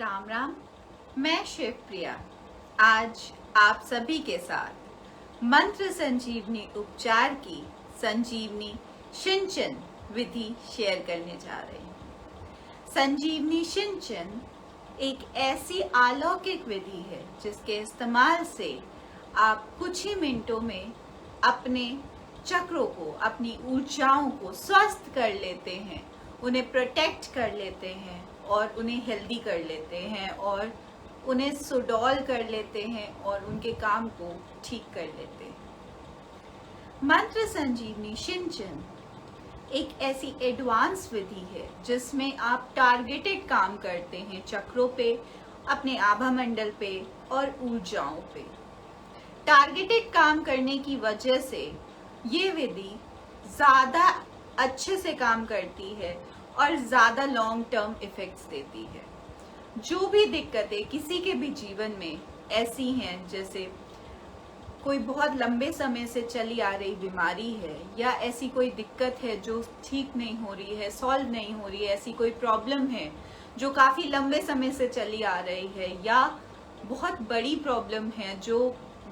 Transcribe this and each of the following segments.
राम राम। मैं शिव प्रिया आज आप सभी के साथ मंत्र संजीवनी उपचार की संजीवनी सिंचन विधि शेयर करने जा रहे हैं। संजीवनी सिंचन एक ऐसी अलौकिक विधि है जिसके इस्तेमाल से आप कुछ ही मिनटों में अपने चक्रों को, अपनी ऊर्जाओं को स्वस्थ कर लेते हैं, उन्हें प्रोटेक्ट कर लेते हैं और उन्हें हेल्दी कर लेते हैं और उन्हें सुडौल कर लेते हैं और उनके काम को ठीक कर लेते हैं। मंत्र संजीवनी सिंचन एक ऐसी एडवांस विधि है जिसमें आप टारगेटेड काम करते हैं चक्रों पे, अपने आभा मंडल पे और ऊर्जाओं पे। टारगेटेड काम करने की वजह से ये विधि ज़्यादा अच्छे से काम करती है और ज़्यादा लॉन्ग टर्म इफेक्ट्स देती है। जो भी दिक्कतें किसी के भी जीवन में ऐसी हैं, जैसे कोई बहुत लंबे समय से चली आ रही बीमारी है या ऐसी कोई दिक्कत है जो ठीक नहीं हो रही है, सॉल्व नहीं हो रही है, ऐसी कोई प्रॉब्लम है जो काफ़ी लंबे समय से चली आ रही है, या बहुत बड़ी प्रॉब्लम है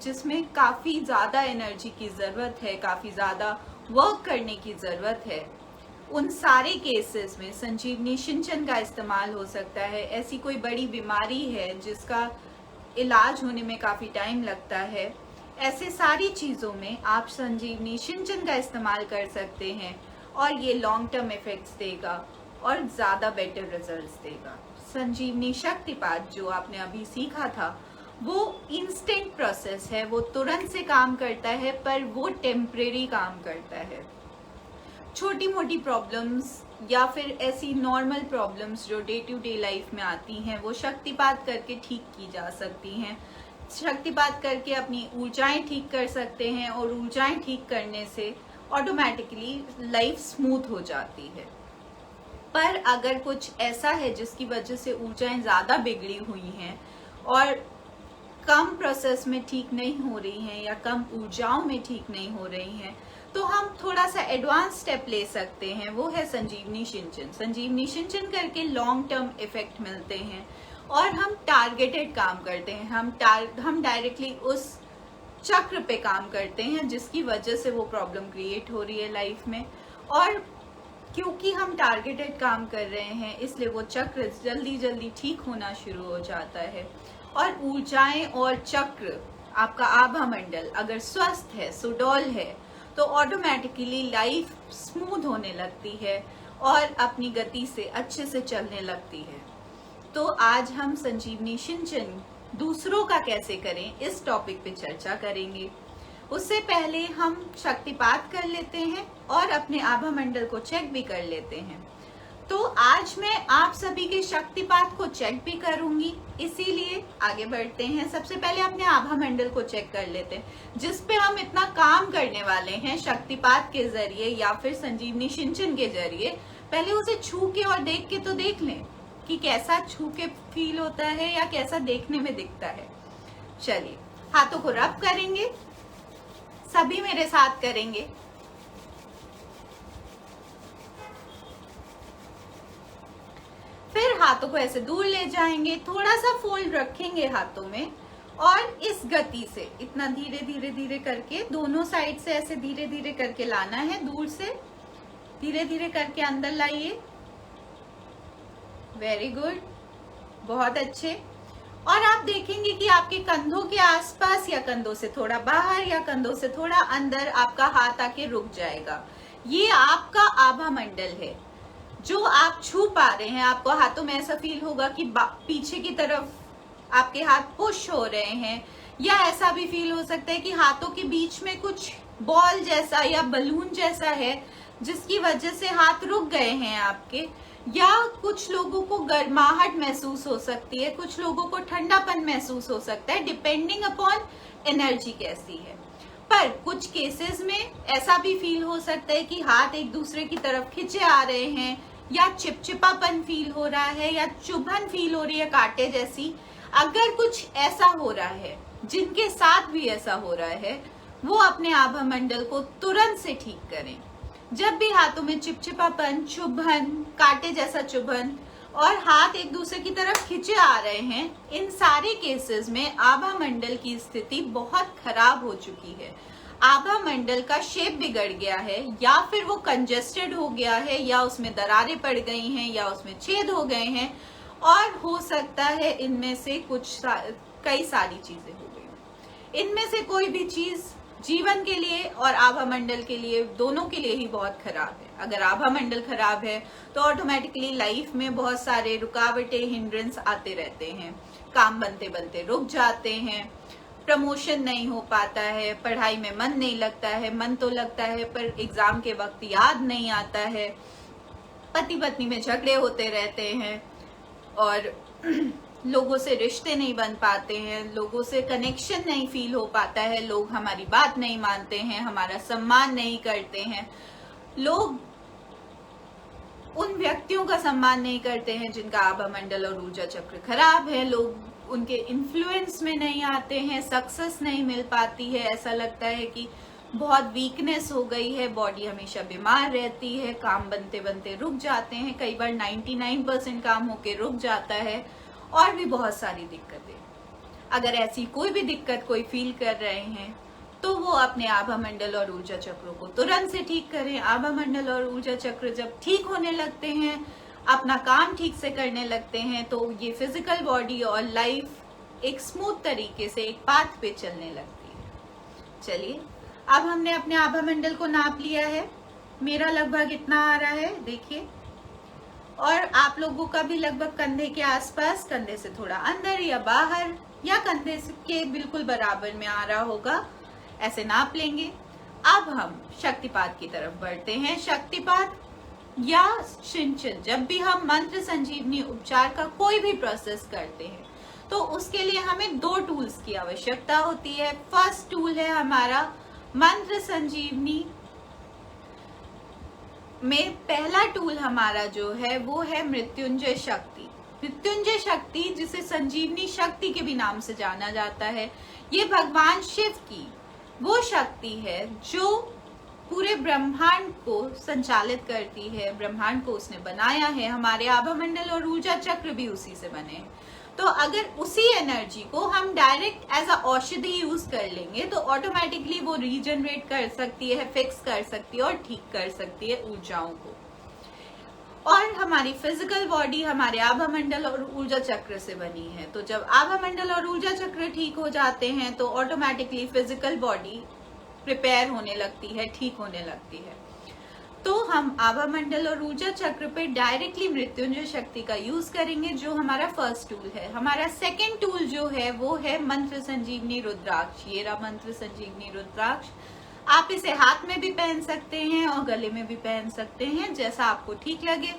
जिसमें काफ़ी ज़्यादा एनर्जी की ज़रूरत है, काफ़ी ज़्यादा वर्क करने की ज़रूरत है, उन सारे केसेस में संजीवनी सिंचन का इस्तेमाल हो सकता है। ऐसी कोई बड़ी बीमारी है जिसका इलाज होने में काफ़ी टाइम लगता है, ऐसे सारी चीज़ों में आप संजीवनी सिंचन का इस्तेमाल कर सकते हैं और ये लॉन्ग टर्म इफेक्ट्स देगा और ज़्यादा बेटर रिजल्ट्स देगा। संजीवनी शक्तिपात जो आपने अभी सीखा था वो इंस्टेंट प्रोसेस है, वो तुरंत से काम करता है, पर वो टेम्परेरी काम करता है। छोटी मोटी प्रॉब्लम्स या फिर ऐसी नॉर्मल प्रॉब्लम्स जो डे टू डे लाइफ में आती हैं वो शक्तिपात करके ठीक की जा सकती हैं। शक्तिपात करके अपनी ऊर्जाएं ठीक कर सकते हैं और ऊर्जाएं ठीक करने से ऑटोमेटिकली लाइफ स्मूथ हो जाती है। पर अगर कुछ ऐसा है जिसकी वजह से ऊर्जाएं ज़्यादा बिगड़ी हुई हैं और कम प्रोसेस में ठीक नहीं हो रही हैं या कम ऊर्जाओं में ठीक नहीं हो रही हैं, तो हम थोड़ा सा एडवांस स्टेप ले सकते हैं, वो है संजीवनी सिंचन। संजीवनी सिंचन करके लॉन्ग टर्म इफेक्ट मिलते हैं और हम टारगेटेड काम करते हैं। हम डायरेक्टली उस चक्र पे काम करते हैं जिसकी वजह से वो प्रॉब्लम क्रिएट हो रही है लाइफ में, और क्योंकि हम टारगेटेड काम कर रहे हैं इसलिए वो चक्र जल्दी जल्दी ठीक होना शुरू हो जाता है और ऊर्जाएं और चक्र, आपका आभा मंडल अगर स्वस्थ है, सुडौल है, तो ऑटोमेटिकली लाइफ स्मूथ होने लगती है और अपनी गति से अच्छे से चलने लगती है। तो आज हम संजीवनी सिंचन दूसरों का कैसे करें इस टॉपिक पे चर्चा करेंगे। उससे पहले हम शक्तिपात कर लेते हैं और अपने आभा मंडल को चेक भी कर लेते हैं। तो आज मैं आप सभी के शक्तिपात को चेक भी करूंगी, इसीलिए आगे बढ़ते हैं। सबसे पहले अपने आभा मंडल को चेक कर लेते हैं जिस पे हम इतना काम करने वाले हैं शक्तिपात के जरिए या फिर संजीवनी सिंचन के जरिए। पहले उसे छू के और देख के तो देख लें कि कैसा छू के फील होता है या कैसा देखने में दिखता है। चलिए, हाथों को रब करेंगे, सभी मेरे साथ करेंगे। फिर हाथों को ऐसे दूर ले जाएंगे, थोड़ा सा फोल्ड रखेंगे हाथों में और इस गति से इतना धीरे धीरे धीरे करके दोनों साइड से ऐसे धीरे धीरे करके लाना है। दूर से धीरे धीरे करके अंदर लाइए। वेरी गुड, बहुत अच्छे। और आप देखेंगे कि आपके कंधों के आसपास या कंधों से थोड़ा बाहर या कंधों से थोड़ा अंदर आपका हाथ आके रुक जाएगा। ये आपका आभा मंडल है जो आप छू पा रहे हैं। आपको हाथों में ऐसा फील होगा कि पीछे की तरफ आपके हाथ पुश हो रहे हैं, या ऐसा भी फील हो सकता है कि हाथों के बीच में कुछ बॉल जैसा या बलून जैसा है जिसकी वजह से हाथ रुक गए हैं आपके, या कुछ लोगों को गर्माहट महसूस हो सकती है, कुछ लोगों को ठंडापन महसूस हो सकता है, डिपेंडिंग अपॉन एनर्जी कैसी है। पर कुछ केसेस में ऐसा भी फील हो सकता है कि हाथ एक दूसरे की तरफ खिंचे आ रहे हैं, या चिपचिपापन फील हो रहा है, या चुभन फील हो रही है कांटे जैसी। अगर कुछ ऐसा हो रहा है, जिनके साथ भी ऐसा हो रहा है, वो अपने आभा मंडल को तुरंत से ठीक करें। जब भी हाथों में चिपचिपापन, चुभन, कांटे जैसा चुभन और हाथ एक दूसरे की तरफ खींचे आ रहे हैं, इन सारे केसेस में आभा मंडल की स्थिति बहुत खराब हो चुकी है। आभा मंडल का शेप बिगड़ गया है, या फिर वो कंजेस्टेड हो गया है, या उसमें दरारें पड़ गई हैं, या उसमें छेद हो गए हैं, और हो सकता है इनमें से कई सारी चीजें हो गई। इनमें से कोई भी चीज जीवन के लिए और आभा मंडल के लिए, दोनों के लिए ही बहुत खराब है। अगर आभा मंडल खराब है तो ऑटोमेटिकली लाइफ में बहुत सारे रुकावटें, हिंड्रेंस आते रहते हैं। काम बनते बनते रुक जाते हैं, प्रमोशन नहीं हो पाता है, पढ़ाई में मन नहीं लगता है, मन तो लगता है पर एग्जाम के वक्त याद नहीं आता है, पति पत्नी में झगड़े होते रहते हैं, और लोगों से रिश्ते नहीं बन पाते हैं, लोगों से कनेक्शन नहीं फील हो पाता है, लोग हमारी बात नहीं मानते हैं, हमारा सम्मान नहीं करते हैं, लोग उन व्यक्तियों का सम्मान नहीं करते हैं जिनका आभा मंडल और ऊर्जा चक्र खराब है, लोग उनके इन्फ्लुएंस में नहीं आते हैं, सक्सेस नहीं मिल पाती है, ऐसा लगता है कि बहुत वीकनेस हो गई है, बॉडी हमेशा बीमार रहती है, काम बनते बनते रुक जाते हैं, कई बार 99% काम होके रुक जाता है, और भी बहुत सारी दिक्कतें। अगर ऐसी कोई भी दिक्कत कोई फील कर रहे हैं तो वो अपने आभा मंडल और ऊर्जा चक्रों को तुरंत से ठीक करें। आभा मंडल और ऊर्जा चक्र जब ठीक होने लगते हैं, अपना काम ठीक से करने लगते हैं, तो ये फिजिकल बॉडी और लाइफ एक स्मूथ तरीके से एक पाथ पे चलने लगती है। चलिए, अब हमने अपने आभा मंडल को नाप लिया है, मेरा लगभग इतना आ रहा है, देखिए, और आप लोगों का भी लगभग कंधे के आसपास, कंधे से थोड़ा अंदर या बाहर, या कंधे के बिल्कुल बराबर में आ रहा होगा, ऐसे नाप लेंगे। अब हम शक्तिपात की तरफ बढ़ते हैं। शक्तिपात या सिंचन, जब भी हम मंत्र संजीवनी उपचार का कोई भी प्रोसेस करते हैं तो उसके लिए हमें 2 टूल्स की आवश्यकता होती है। फर्स्ट टूल है हमारा मंत्र संजीवनी में पहला टूल हमारा जो है वो है मृत्युंजय शक्ति। मृत्युंजय शक्ति, जिसे संजीवनी शक्ति के भी नाम से जाना जाता है, ये भगवान शिव की वो शक्ति है जो पूरे ब्रह्मांड को संचालित करती है। ब्रह्मांड को उसने बनाया है, हमारे आभा मंडल और ऊर्जा चक्र भी उसी से बने हैं। तो अगर उसी एनर्जी को हम डायरेक्ट एज अ औषधि यूज कर लेंगे तो ऑटोमेटिकली वो रीजनरेट कर सकती है, फिक्स कर सकती है और ठीक कर सकती है ऊर्जाओं को। और हमारी फिजिकल बॉडी हमारे आभा मंडल और ऊर्जा चक्र से बनी है, तो जब आभा मंडल और ऊर्जा चक्र ठीक हो जाते हैं तो ऑटोमेटिकली फिजिकल बॉडी प्रिपेयर होने लगती है, ठीक होने लगती है। तो हम आभा मंडल और ऊर्जा चक्र पे डायरेक्टली मृत्युंजय शक्ति का यूज करेंगे, जो हमारा फर्स्ट टूल है। हमारा सेकेंड टूल जो है वो है मंत्र संजीवनी रुद्राक्ष। ये रहा मंत्र संजीवनी रुद्राक्ष। आप इसे हाथ में भी पहन सकते हैं और गले में भी पहन सकते हैं, जैसा आपको ठीक लगे।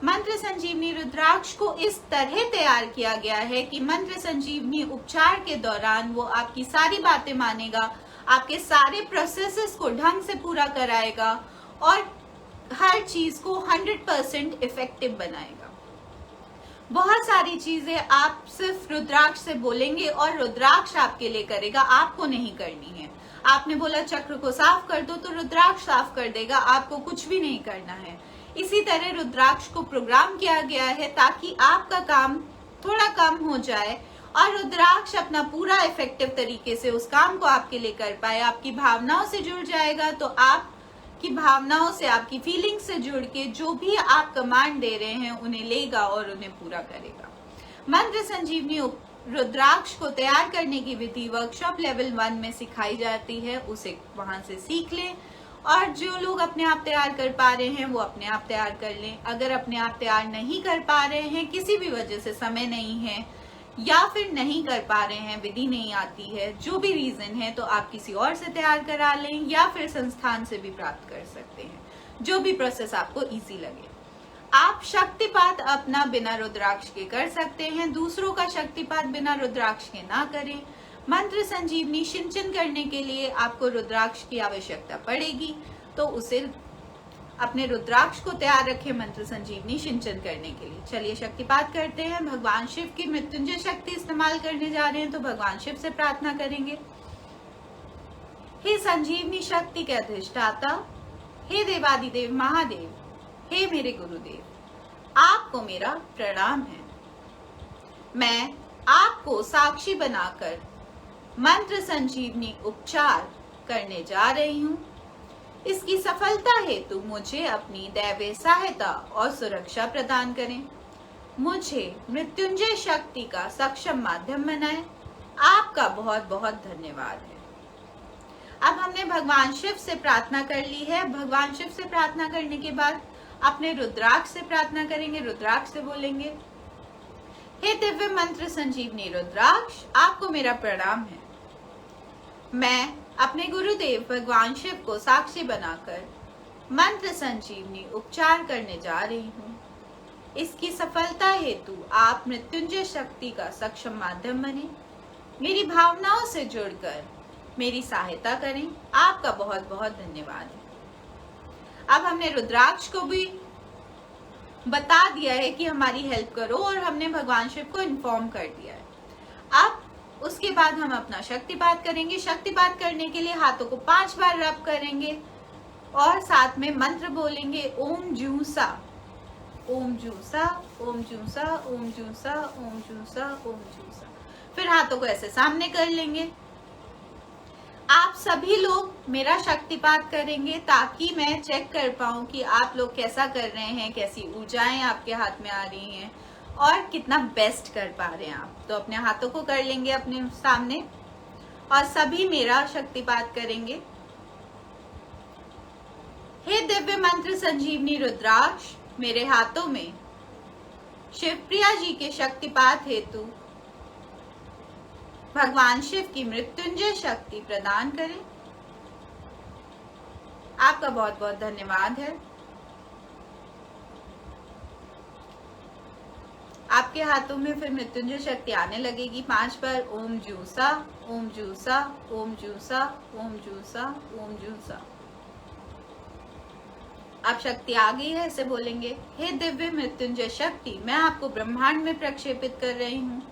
मंत्र संजीवनी रुद्राक्ष को इस तरह तैयार किया गया है कि मंत्र संजीवनी उपचार के दौरान वो आपकी सारी बातें मानेगा, आपके सारे प्रोसेसेस को ढंग से पूरा कराएगा और हर चीज को 100% इफेक्टिव बनाएगा। बहुत सारी चीजें आप सिर्फ रुद्राक्ष से बोलेंगे और रुद्राक्ष आपके लिए करेगा, आपको नहीं करनी है। आपने बोला चक्र को साफ कर दो तो रुद्राक्ष साफ कर देगा, आपको कुछ भी नहीं करना है। इसी तरह रुद्राक्ष को प्रोग्राम किया गया है ताकि आपका काम थोड़ा कम हो जाए और रुद्राक्ष अपना पूरा इफेक्टिव तरीके से उस काम को आपके लिए कर पाए। आपकी भावनाओं से जुड़ जाएगा तो आपकी भावनाओं से, आपकी फीलिंग से जुड़ के जो भी आप कमांड दे रहे हैं उन्हें लेगा और उन्हें पूरा करेगा। मंत्र संजीवनी रुद्राक्ष को तैयार करने की विधि वर्कशॉप लेवल 1 में सिखाई जाती है, उसे वहां से सीख लें। और जो लोग अपने आप तैयार कर पा रहे हैं वो अपने आप तैयार कर लें। अगर अपने आप तैयार नहीं कर पा रहे हैं, किसी भी वजह से समय नहीं है या फिर नहीं कर पा रहे हैं, विधि नहीं आती है, जो भी रीजन है, तो आप किसी और से तैयार करा लें या फिर संस्थान से भी प्राप्त कर सकते हैं, जो भी प्रोसेस आपको इजी लगे। आप शक्तिपात अपना बिना रुद्राक्ष के कर सकते हैं, दूसरों का शक्तिपात बिना रुद्राक्ष के ना करें। मंत्र संजीवनी सिंचन करने के लिए आपको रुद्राक्ष की आवश्यकता पड़ेगी, तो उसे अपने रुद्राक्ष को तैयार रखें मंत्र संजीवनी सिंचन करने के लिए। चलिए शक्तिपात करते हैं। भगवान शिव की मृत्युंजय शक्ति इस्तेमाल करने जा रहे हैं, तो भगवान शिव से प्रार्थना करेंगे। हे संजीवनी शक्ति के अधिष्ठाता, हे देवादिदेव महादेव, हे मेरे गुरुदेव, आपको मेरा प्रणाम है। मैं आपको साक्षी बनाकर मंत्र संजीवनी उपचार करने जा रही हूँ। इसकी सफलता हेतु मुझे अपनी दैवीय सहायता और सुरक्षा प्रदान करें। मुझे मृत्युंजय शक्ति का सक्षम माध्यम बनाएं। आपका बहुत बहुत धन्यवाद है। अब हमने भगवान शिव से प्रार्थना कर ली है। भगवान शिव से प्रार्थना करने के बाद अपने रुद्राक्ष से प्रार्थना करेंगे। रुद्राक्ष से बोलेंगे, हे दिव्य मंत्र संजीवनी रुद्राक्ष, आपको मेरा प्रणाम है। मैं अपने गुरुदेव भगवान शिव को साक्षी बनाकर मंत्र संजीवनी उपचार करने जा रही हूँ। इसकी सफलता हेतु आप मृत्युंजय शक्ति का सक्षम माध्यम बने। मेरी भावनाओं से जुड़कर मेरी सहायता करें। आपका बहुत बहुत धन्यवाद है। अब हमने रुद्राक्ष को भी बता दिया है कि हमारी हेल्प करो और हमने भगवान शिव को इन्फॉर्म कर दिया है। अब उसके बाद हम अपना शक्तिपात करेंगे। शक्तिपात करने के लिए हाथों को 5 बार रब करेंगे और साथ में मंत्र बोलेंगे, ओम जूसा, ओम जूसा, ओम जूसा, ओम जूसा, ओम जूसा, ओम जूसा। फिर हाथों को ऐसे सामने कर लेंगे। आप सभी लोग मेरा शक्तिपात करेंगे ताकि मैं चेक कर पाऊं कि आप लोग कैसा कर रहे हैं, कैसी ऊर्जाएं आपके हाथ में आ रही हैं और कितना बेस्ट कर पा रहे हैं आप। तो अपने हाथों को कर लेंगे अपने सामने और सभी मेरा शक्तिपात करेंगे। हे दिव्य मंत्र संजीवनी रुद्राक्ष, मेरे हाथों में शिवप्रिया जी के शक्तिपात हेतु भगवान शिव की मृत्युंजय शक्ति प्रदान करें। आपका बहुत बहुत धन्यवाद है। आपके हाथों में फिर मृत्युंजय शक्ति आने लगेगी। 5 बार ओम जूसा, ओम जूसा, ओम जूसा, ओम जूसा, ओम जूसा। अब शक्ति आ गई है, ऐसे बोलेंगे, हे दिव्य मृत्युंजय शक्ति, मैं आपको ब्रह्मांड में प्रक्षेपित कर रही हूँ।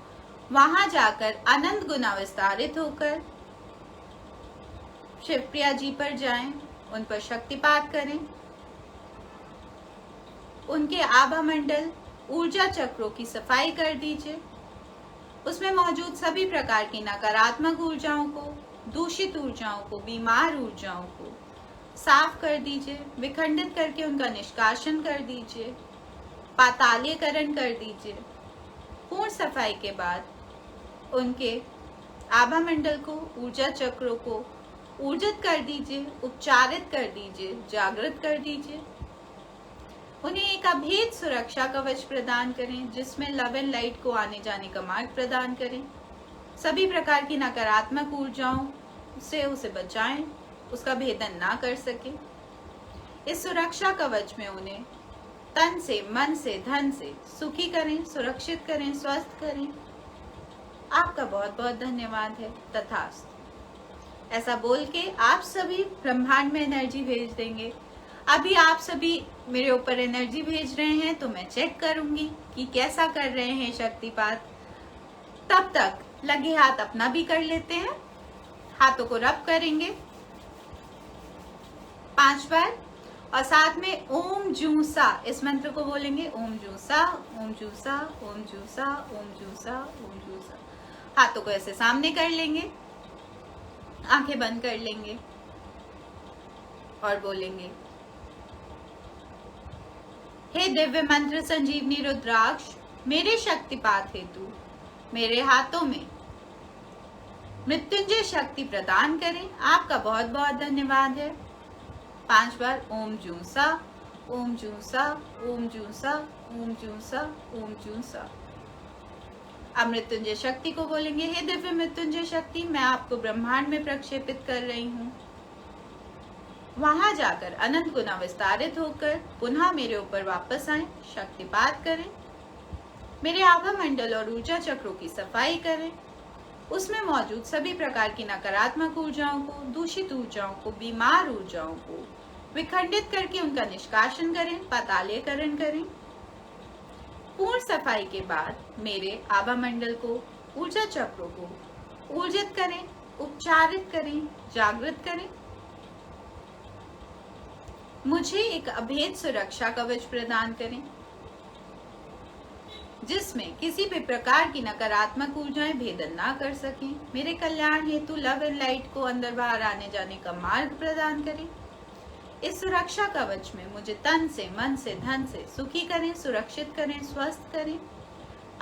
वहां जाकर अनंत गुना विस्तारित होकर शिवप्रिया जी पर जाएं, उन पर शक्तिपात करें। उनके आभा मंडल ऊर्जा चक्रों की सफाई कर दीजिए। उसमें मौजूद सभी प्रकार की नकारात्मक ऊर्जाओं को, दूषित ऊर्जाओं को, बीमार ऊर्जाओं को साफ कर दीजिए। विखंडित करके उनका निष्कासन कर दीजिए। पातालीकरण कर दीजिए। पूर्ण सफाई के बाद उनके आभा मंडल को, ऊर्जा चक्रों को ऊर्जित कर दीजिए, उपचारित कर दीजिए, जागृत कर दीजिए। उन्हें एक अभेद सुरक्षा कवच प्रदान करें जिसमें लव एंड लाइट को आने जाने का मार्ग प्रदान करें। सभी प्रकार की नकारात्मक ऊर्जाओं से उसे बचाएं, उसका भेदन ना कर सके। इस सुरक्षा कवच में उन्हें तन से, मन से, धन से सुखी करें, सुरक्षित करें, स्वस्थ करें। आपका बहुत बहुत धन्यवाद है। तथास्तु। ऐसा बोल के आप सभी ब्रह्मांड में एनर्जी भेज देंगे। अभी आप सभी मेरे ऊपर एनर्जी भेज रहे हैं तो मैं चेक करूंगी कि कैसा कर रहे हैं शक्तिपात। तब तक लगे हाथ अपना भी कर लेते हैं। हाथों को रब करेंगे 5 बार और साथ में ओम जूसा इस मंत्र को बोलेंगे, ओम जूसा, ओम जूसा, ओम जूसा, ओम जूसा, ओम जूसा। हाथों को ऐसे सामने कर लेंगे, आंखें बंद कर लेंगे और बोलेंगे, हे दिव्य मंत्र संजीवनी रुद्राक्ष, मेरे शक्तिपात हेतु मेरे हाथों में मृत्युंजय शक्ति प्रदान करें। आपका बहुत बहुत धन्यवाद है। 5 बार ओम जूसा, ओम जूसा, ओम जूसा, ओम जूसा, ओम जूसा। अब मृत्युंजय शक्ति को बोलेंगे, हे दिव्य मृत्युंजय शक्ति, मैं आपको ब्रह्मांड में प्रक्षेपित कर रही हूँ। वहां जाकर अनंत गुना विस्तारित होकर पुनः मेरे ऊपर वापस आए, शक्तिपात करें, मेरे आभा मंडल और ऊर्जा चक्रों की सफाई करें। उसमें मौजूद सभी प्रकार की नकारात्मक ऊर्जाओं को, दूषित ऊर्जाओं को, बीमार ऊर्जाओं को विखंडित करके उनका निष्कासन करें, पातालीकरण करें। पूर्ण सफाई के बाद मेरे आभा मंडल को, ऊर्जा चक्रों को ऊर्जित करें, उपचारित करें, जागृत करें। मुझे एक अभेद सुरक्षा कवच प्रदान करें। जिसमें किसी भी प्रकार की नकारात्मक ऊर्जाएं भेदन ना कर सकें। मेरे कल्याण हेतु लव एंड लाइट को अंदर बाहर आने जाने का मार्ग प्रदान करें। इस सुरक्षा कवच में मुझे तन से, मन से, धन से सुखी करें, सुरक्षित करें, स्वस्थ करें।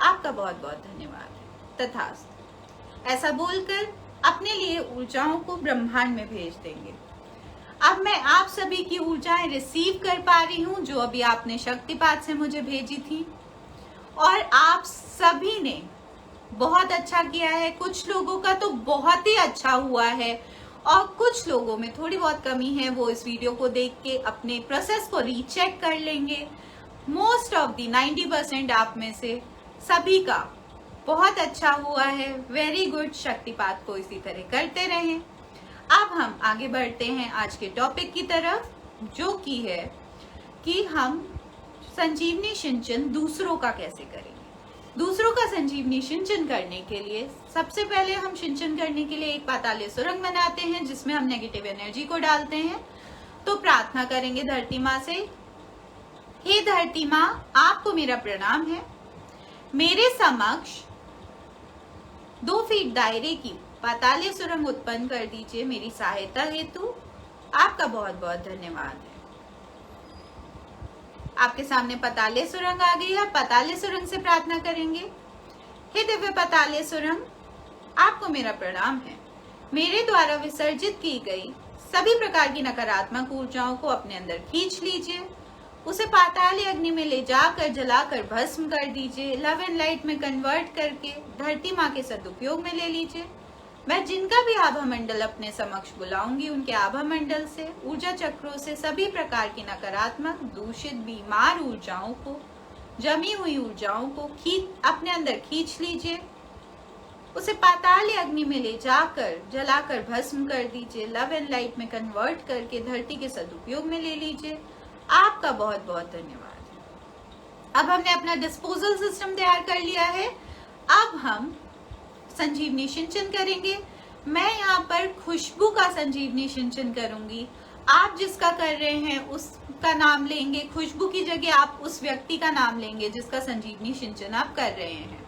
आपका बहुत बहुत धन्यवाद है। तथास्तु। ऐसा बोलकर अपने लिए ऊर्जाओं को ब्रह्मांड में भेज देंगे। अब मैं आप सभी की ऊर्जाएं रिसीव कर पा रही हूँ, जो अभी आपने शक्तिपात से मुझे भेजी थी, और आप सभी ने बहुत अच्छा किया है। कुछ लोगों का तो बहुत ही अच्छा हुआ है और कुछ लोगों में थोड़ी बहुत कमी है, वो इस वीडियो को देख के अपने प्रोसेस को रीचेक कर लेंगे। मोस्ट ऑफ दी 90% आप में से सभी का बहुत अच्छा हुआ है। Very good. शक्तिपात को इसी तरह करते रहें। अब हम आगे बढ़ते हैं आज के टॉपिक की तरफ, जो की है कि हम संजीवनी सिंचन दूसरों का कैसे करेंगे। दूसरों का संजीवनी सिंचन करने के लिए सबसे पहले हम सिंचन करने के लिए एक पातालीय सुरंग बनाते हैं, जिसमें हम नेगेटिव एनर्जी को डालते हैं। तो प्रार्थना करेंगे धरती माँ से। हे धरती माँ, आपको मेरा प्रणाम है। मेरे समक्ष 2 फीट दायरे की पातालीय सुरंग उत्पन्न कर दीजिए मेरी सहायता हेतु। आपका बहुत बहुत धन्यवाद है। आपके सामने पातालीय सुरंग आ गई है। पातालीय सुरंग से प्रार्थना करेंगे। हे दिव्य पातालीय सुरंग, आपको मेरा प्रणाम है। मेरे द्वारा विसर्जित की गई सभी प्रकार की नकारात्मक ऊर्जाओं को अपने अंदर खींच लीजिए, उसे पाताली अग्नि में ले जाकर जलाकर भस्म कर दीजिए। लव एंड लाइट में कन्वर्ट करके धरती माँ के सदुपयोग में ले लीजिए। मैं जिनका भी आभा मंडल अपने समक्ष बुलाऊंगी, उनके आभा मंडल से, ऊर्जा चक्रों से सभी प्रकार की नकारात्मक, दूषित, बीमार ऊर्जाओं को, जमी हुई ऊर्जाओं को अपने अंदर खींच लीजिए, उसे पाताली अग्नि में ले जाकर जलाकर भस्म कर दीजिए। लव एंड लाइट में कन्वर्ट करके धरती के सदुपयोग में ले लीजिए। आपका बहुत बहुत धन्यवाद है। अब हमने अपना डिस्पोजल सिस्टम तैयार कर लिया है। अब हम संजीवनी सिंचन करेंगे। मैं यहाँ पर खुशबू का संजीवनी सिंचन करूंगी। आप जिसका कर रहे हैं उसका नाम लेंगे। खुशबू की जगह आप उस व्यक्ति का नाम लेंगे जिसका संजीवनी सिंचन आप कर रहे हैं।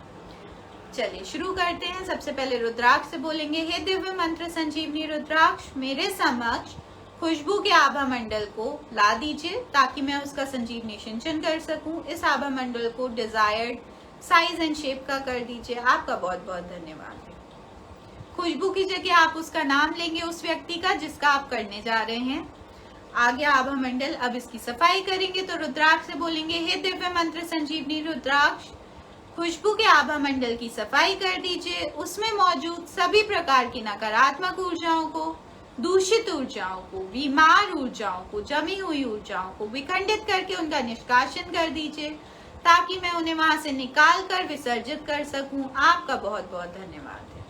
चलिए शुरू करते हैं। सबसे पहले रुद्राक्ष से बोलेंगे। हे दिव्य मंत्र संजीवनी रुद्राक्ष, मेरे समक्ष खुशबू के आभा मंडल को ला दीजिए ताकि मैं उसका संजीवनी सिंचन कर सकूं। इस आभा मंडल को डिजायर्ड साइज एंड शेप का कर दीजिए। आपका बहुत बहुत धन्यवाद है। खुशबू की जगह आप उसका नाम लेंगे, उस व्यक्ति का जिसका आप करने जा रहे हैं। आ गया आभा मंडल। अब इसकी सफाई करेंगे। तो रुद्राक्ष से बोलेंगे। हे दिव्य मंत्र संजीवनी रुद्राक्ष, खुशबू के आभा मंडल की सफाई कर दीजिए। उसमें मौजूद सभी प्रकार की नकारात्मक ऊर्जाओं को, दूषित ऊर्जाओं को, बीमार ऊर्जाओं को, जमी हुई ऊर्जाओं को विखंडित करके उनका निष्कासन कर दीजिए ताकि मैं उन्हें वहां से निकाल कर विसर्जित कर सकूं। आपका बहुत बहुत धन्यवाद है।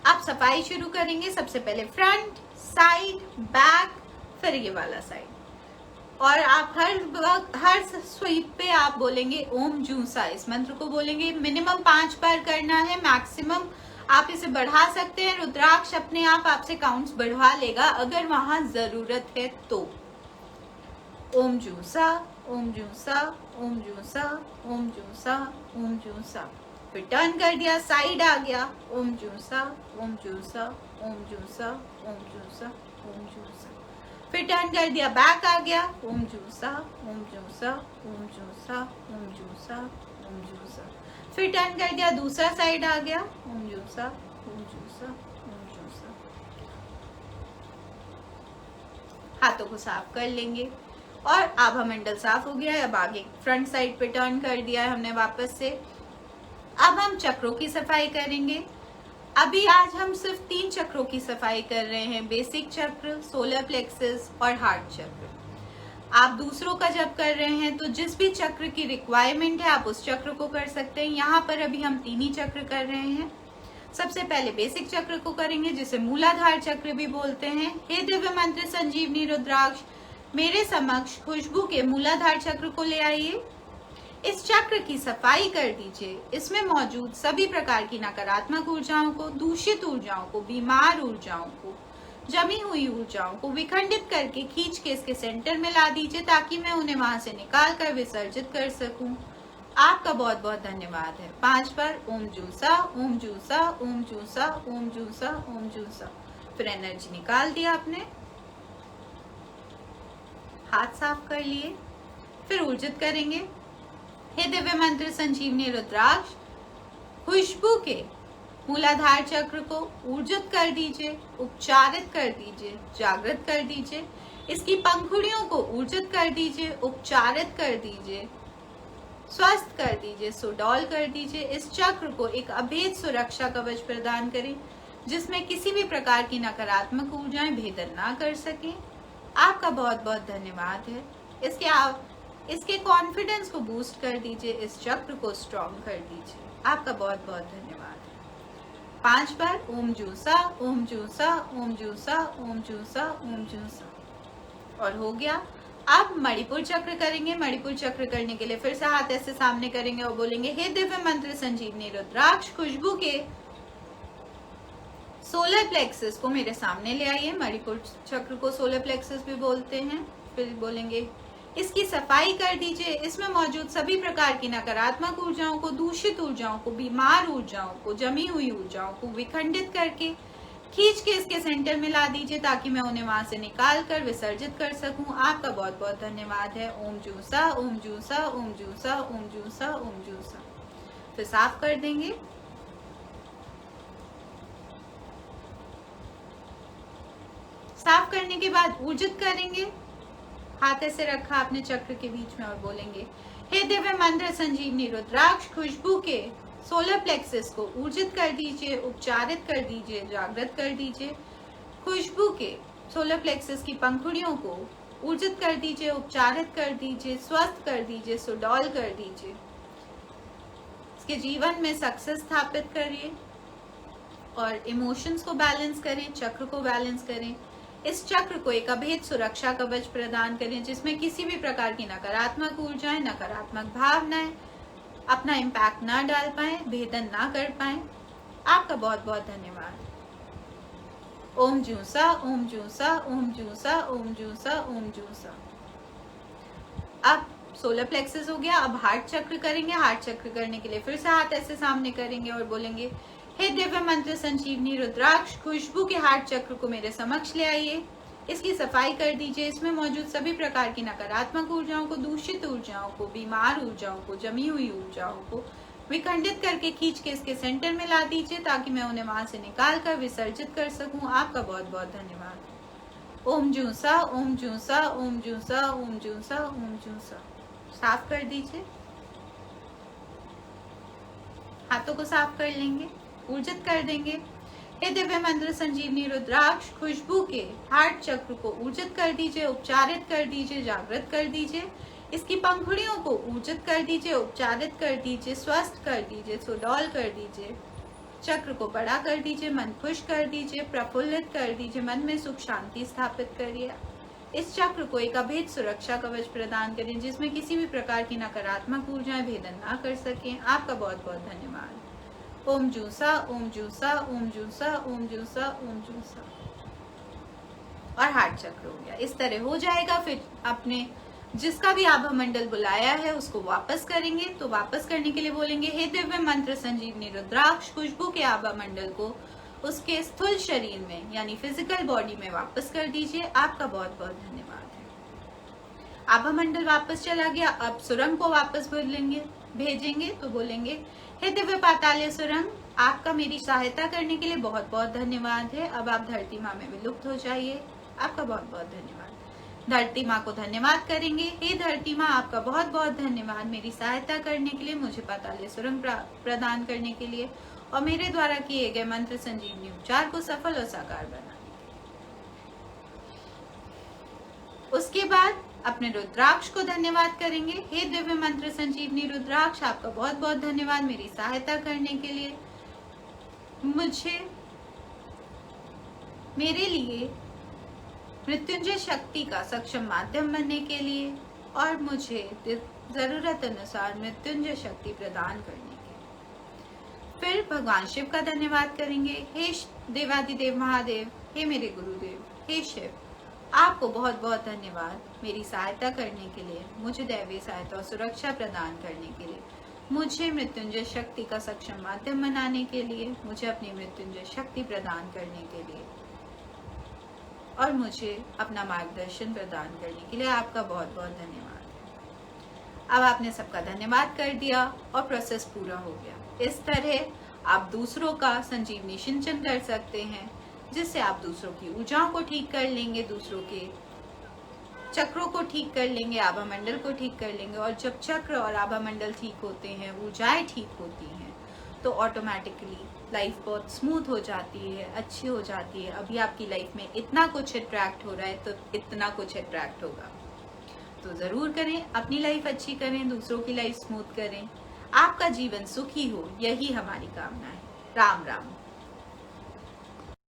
आप सफाई शुरू करेंगे। सबसे पहले फ्रंट, साइड, बैक, फिर ये वाला साइड। और आप हर स्वीप पे आप बोलेंगे ओम जूसा। इस मंत्र को बोलेंगे। मिनिमम 5 बार करना है। मैक्सिमम आप इसे बढ़ा सकते हैं। रुद्राक्ष अपने आप आपसे काउंट्स बढ़वा लेगा अगर वहां जरूरत है तो। ओम जूसा, ओम जूसा, ओम जूसा, ओम जूसा, ओम जूसा। फिर टर्न कर दिया, साइड आ गया। ओम जूसा, ओम जूसा, ओम जूसा, ओम जूसा, ओम जूसा। फिर टर्न कर दिया, बैक आ गया। ओम जूसा, ओम जूसा, ओम जूसा, ओम जूसा, ओम जूसा। फिर टर्न कर दिया, दूसरा साइड आ गया। ओम जूसा, ओम जूसा, ओम जूसा। हाथों को साफ कर लेंगे और आभा मंडल साफ हो गया है। अब आगे फ्रंट साइड पे टर्न कर दिया है हमने वापस से। अब हम चक्रों की सफाई करेंगे। अभी आज हम सिर्फ 3 चक्रों की सफाई कर रहे हैं। बेसिक चक्र, सोलर प्लेक्सस और हार्ट चक्र। आप दूसरों का जब कर रहे हैं तो जिस भी चक्र की रिक्वायरमेंट है आप उस चक्र को कर सकते हैं। यहाँ पर अभी हम 3 ही चक्र कर रहे हैं। सबसे पहले बेसिक चक्र को करेंगे, जिसे मूलाधार चक्र भी बोलते हैं। हे दिव्य मंत्र संजीवनी रुद्राक्ष, मेरे समक्ष खुशबू के मूलाधार चक्र को ले आइए। इस चक्र की सफाई कर दीजिए। इसमें मौजूद सभी प्रकार की नकारात्मक ऊर्जाओं को, दूषित ऊर्जाओं को, बीमार ऊर्जाओं को, जमी हुई ऊर्जाओं को विखंडित करके खींच के इसके सेंटर में ला दीजिए ताकि मैं उन्हें वहां से निकाल कर विसर्जित कर सकूं। आपका बहुत बहुत धन्यवाद है। 5 बार ओम जूसा, ओम जूसा, ओम जूसा, ओम जूसा, ओम जूसा। फिर एनर्जी निकाल दिया आपने, हाथ साफ कर लिए। फिर ऊर्जित करेंगे। हे दिव्य मंत्र संजीवनी रुद्राक्ष, खुशबू के मूलाधार चक्र को ऊर्जित कर दीजिए, उपचारित कर दीजिए, जागृत कर दीजिए। इसकी पंखुड़ियों को ऊर्जित कर दीजिए, उपचारित कर दीजिए, स्वस्थ कर दीजिए, सुडौल कर दीजिए। इस चक्र को एक अभेद सुरक्षा कवच प्रदान करें, जिसमें किसी भी प्रकार की नकारात्मक ऊर्जाएं भेदन ना कर सके। आपका बहुत बहुत धन्यवाद है। इसके कॉन्फिडेंस को बूस्ट कर दीजिए, इस चक्र को स्ट्रॉन्ग कर दीजिए। आपका बहुत बहुत धन्यवाद है। 5 बार ओम जूसा, ओम जूसा, ओम जूसा, ओम जूसा, ओम जूसा। और हो गया। अब मणिपुर चक्र करेंगे। मणिपुर चक्र करने के लिए फिर से हाथ ऐसे सामने करेंगे और बोलेंगे, हे दिव्य मंत्र संजीवनी रुद्राक्ष, खुशबू के सोलर प्लेक्सस को मेरे सामने ले आइए। मणिपुर चक्र को सोलर प्लेक्सस भी बोलते हैं। फिर बोलेंगे, इसकी सफाई कर दीजिए। इसमें मौजूद सभी प्रकार की नकारात्मक ऊर्जाओं को, दूषित ऊर्जाओं को, बीमार ऊर्जाओं को, जमी हुई ऊर्जाओं को विखंडित करके खींच के इसके सेंटर में ला दीजिए, ताकि मैं उन्हें वहां से निकाल कर विसर्जित कर सकूं। आपका बहुत बहुत धन्यवाद है। ओम जूसा, ओम जूसा, ओम जूसा, ओम जूसा, ओम जूसा। फिर साफ कर देंगे। साफ करने के बाद ऊर्जित करेंगे। हाथ ऐसे रखा आपने चक्र के बीच में और बोलेंगे, हे दिव्य मंत्र संजीवनी रुद्राक्ष, खुशबू के सोलर प्लेक्सस को ऊर्जित कर दीजिए, उपचारित कर दीजिए, जागृत कर दीजिए। खुशबू के सोलर प्लेक्सस की पंखुड़ियों को ऊर्जित कर दीजिए, उपचारित कर दीजिए, स्वस्थ कर दीजिए, सुडौल कर दीजिए। इसके जीवन में सक्सेस स्थापित करिए और इमोशंस को बैलेंस करें, चक्र को बैलेंस करें। इस चक्र को एक अभेद सुरक्षा कवच प्रदान करें, जिसमें किसी भी प्रकार की नकारात्मक ऊर्जाएं, नकारात्मक भावनाएं अपना इम्पैक्ट ना डाल पाए, भेदन ना कर पाए। आपका बहुत बहुत धन्यवाद। ओम जूसा, ओम जूसा, ओम जूसा, ओम जूसा, ओम जूसा। अब सोलर प्लेक्सस हो गया। अब हार्ट चक्र करेंगे। हार्ट चक्र करने के लिए फिर से हाथ ऐसे सामने करेंगे और बोलेंगे, हे दिव्य मंत्र संजीवनी रुद्राक्ष, खुशबू के हार्ट चक्र को मेरे समक्ष ले आइए। इसकी सफाई कर दीजिए। इसमें मौजूद सभी प्रकार की नकारात्मक ऊर्जाओं को, दूषित ऊर्जाओं को, बीमार ऊर्जाओं को, जमी हुई ऊर्जाओं को विखंडित करके खींच के इसके सेंटर में ला दीजिए, ताकि मैं उन्हें वहां से निकाल कर विसर्जित कर सकूं। आपका बहुत बहुत धन्यवाद। ओम जूसा, ओम जूसा, ओम जूसा, ओम जूसा, ओम जूसा। साफ कर दीजिए। हाथों को साफ कर लेंगे, ऊर्जित कर देंगे। हे दिव्य मंत्र संजीवनी रुद्राक्ष, खुशबू के हार्ट चक्र को ऊर्जित कर दीजिए, उपचारित कर दीजिए, जागृत कर दीजिए। इसकी पंखुड़ियों को ऊर्जित कर दीजिए, उपचारित कर दीजिए, स्वस्थ कर दीजिए, सुडौल कर दीजिए। चक्र को बड़ा कर दीजिए, मन खुश कर दीजिए, प्रफुल्लित कर दीजिए, मन में सुख शांति स्थापित करिए। इस चक्र को एक अभेद सुरक्षा कवच प्रदान करें, जिसमें किसी भी प्रकार की नकारात्मक ऊर्जाएं भेदन ना कर सकें। आपका बहुत बहुत धन्यवाद। ओम जूसा, ओम जूसा, ओम जूसा, ओम जूसा, ओम जूसा। और हार्ट चक्र हो गया। इस तरह हो जाएगा। फिर अपने जिसका भी आभा मंडल बुलाया है उसको वापस करेंगे। तो वापस करने के लिए बोलेंगे, हे दिव्य मंत्र संजीवनी रुद्राक्ष, खुशबू के आभा मंडल को उसके स्थूल शरीर में यानी फिजिकल बॉडी में वापस कर दीजिए। आपका बहुत बहुत धन्यवाद है। आभा मंडल वापस चला गया। अब सुरंग को वापस भेजेंगे। तो बोलेंगे, हे दिव्य पातालीय सुरंग, आपका मेरी सहायता करने के लिए बहुत बहुत धन्यवाद है। अब आप धरती माँ में विलुप्त हो जाइए। आपका बहुत बहुत धन्यवाद। धरती माँ को धन्यवाद करेंगे। हे धरती माँ, आपका बहुत बहुत धन्यवाद मेरी सहायता करने के लिए, मुझे पातालीय सुरंग प्रदान करने के लिए और मेरे द्वारा किए गए मंत्र संजीवनी उपचार को सफल और साकार बनाने। उसके बाद अपने रुद्राक्ष को धन्यवाद करेंगे। हे दिव्य मंत्र संजीवनी रुद्राक्ष, आपका बहुत बहुत धन्यवाद मेरी सहायता करने के लिए, मुझे मेरे लिए मृत्युंजय शक्ति का सक्षम माध्यम बनने के लिए और मुझे जरूरत अनुसार मृत्युंजय शक्ति प्रदान करने के लिए। फिर भगवान शिव का धन्यवाद करेंगे। हे देवादिदेव महादेव, हे मेरे गुरुदेव, हे शिव, आपको बहुत बहुत धन्यवाद मेरी सहायता करने के लिए, मुझे दैवीय सहायता और सुरक्षा प्रदान करने के लिए। मुझे मृत्युंजय शक्ति का सक्षम माध्यम बनाने के लिए, मुझे अपनी मृत्युंजय शक्ति प्रदान करने के लिए और मुझे अपना मार्गदर्शन प्रदान करने के लिए आपका बहुत बहुत धन्यवाद है। अब आपने सबका धन्यवाद कर दिया और प्रोसेस पूरा हो गया। इस तरह आप दूसरों का संजीवनी सिंचन कर सकते हैं, जिससे आप दूसरों की ऊर्जाओं को ठीक कर लेंगे, दूसरों के चक्रों को ठीक कर लेंगे, आभा मंडल को ठीक कर लेंगे। और जब चक्र और आभा मंडल ठीक होते हैं, ऊर्जाएं ठीक होती हैं, तो ऑटोमेटिकली लाइफ बहुत स्मूथ हो जाती है, अच्छी हो जाती है। अभी आपकी लाइफ में इतना कुछ अट्रैक्ट हो रहा है तो इतना कुछ अट्रैक्ट होगा। तो जरूर करें, अपनी लाइफ अच्छी करें, दूसरों की लाइफ स्मूथ करें, आपका जीवन सुखी हो, यही हमारी कामना है। राम राम।